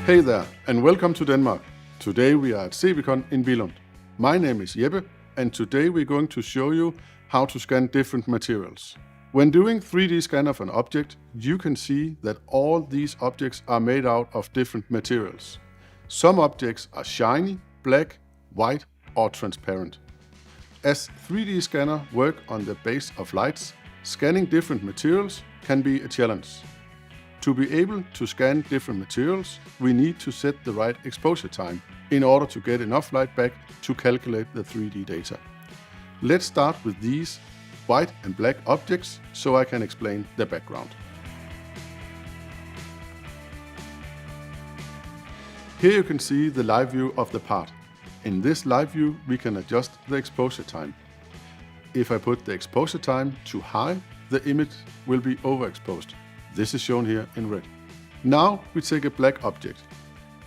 Hey there, and welcome to Denmark. Today we are at Cebicon in Billund. My name is Jeppe, and today we're going to show you how to scan different materials. When doing 3D scan of an object, you can see that all these objects are made out of different materials. Some objects are shiny, black, white, or transparent. As 3D scanner work on the base of lights, scanning different materials can be a challenge. To be able to scan different materials, we need to set the right exposure time in order to get enough light back to calculate the 3D data. Let's start with these white and black objects so I can explain the background. Here you can see the live view of the part. In this live view, we can adjust the exposure time. If I put the exposure time too high, the image will be overexposed. This is shown here in red. Now we take a black object.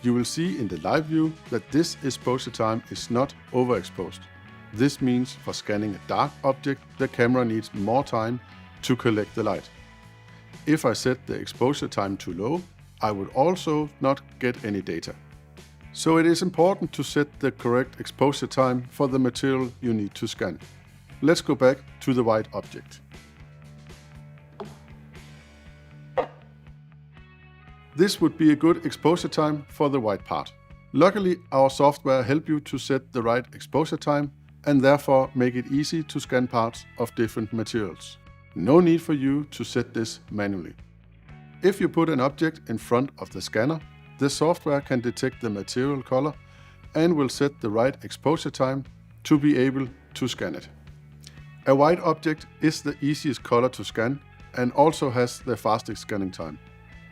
You will see in the live view that this exposure time is not overexposed. This means for scanning a dark object, the camera needs more time to collect the light. If I set the exposure time too low, I would also not get any data. So it is important to set the correct exposure time for the material you need to scan. Let's go back to the white object. This would be a good exposure time for the white part. Luckily, our software helps you to set the right exposure time and therefore make it easy to scan parts of different materials. No need for you to set this manually. If you put an object in front of the scanner, the software can detect the material color and will set the right exposure time to be able to scan it. A white object is the easiest color to scan and also has the fastest scanning time.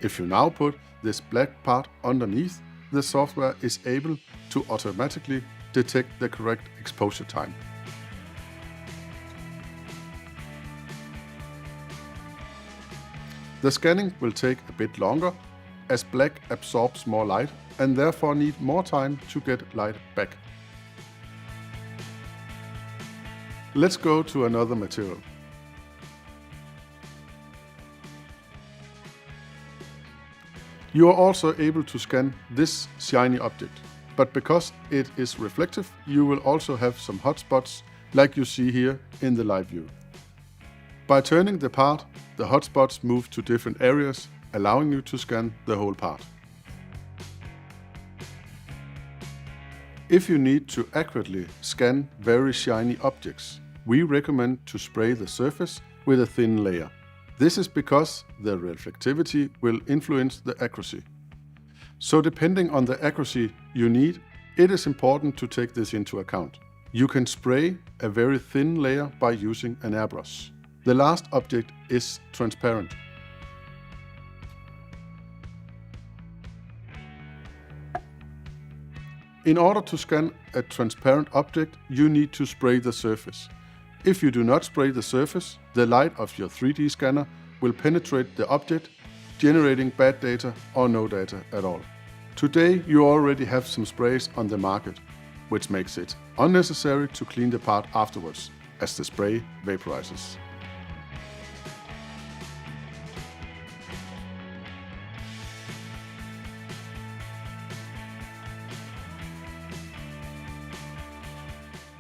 If you now put this black part underneath, the software is able to automatically detect the correct exposure time. The scanning will take a bit longer as black absorbs more light and therefore need more time to get light back. Let's go to another material. You are also able to scan this shiny object, but because it is reflective, you will also have some hotspots like you see here in the live view. By turning the part, the hotspots move to different areas, allowing you to scan the whole part. If you need to accurately scan very shiny objects, we recommend to spray the surface with a thin layer. This is because the reflectivity will influence the accuracy. So depending on the accuracy you need, it is important to take this into account. You can spray a very thin layer by using an airbrush. The last object is transparent. In order to scan a transparent object, you need to spray the surface. If you do not spray the surface, the light of your 3D scanner will penetrate the object, generating bad data or no data at all. Today you already have some sprays on the market, which makes it unnecessary to clean the part afterwards, as the spray vaporizes.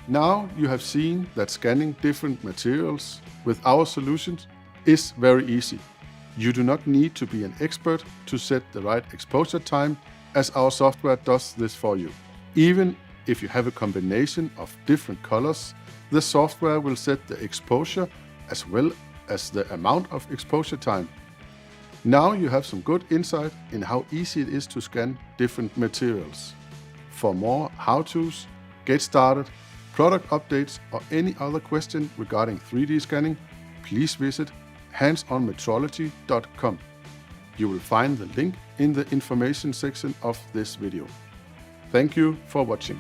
Now you have seen that scanning different materials with our solutions is very easy. You do not need to be an expert to set the right exposure time, as our software does this for you. Even if you have a combination of different colors, the software will set the exposure as well as the amount of exposure time. Now you have some good insight in how easy it is to scan different materials. For more how-tos, get started, product updates or any other question regarding 3D scanning, please visit handsonmetrology.com. You will find the link in the information section of this video. Thank you for watching.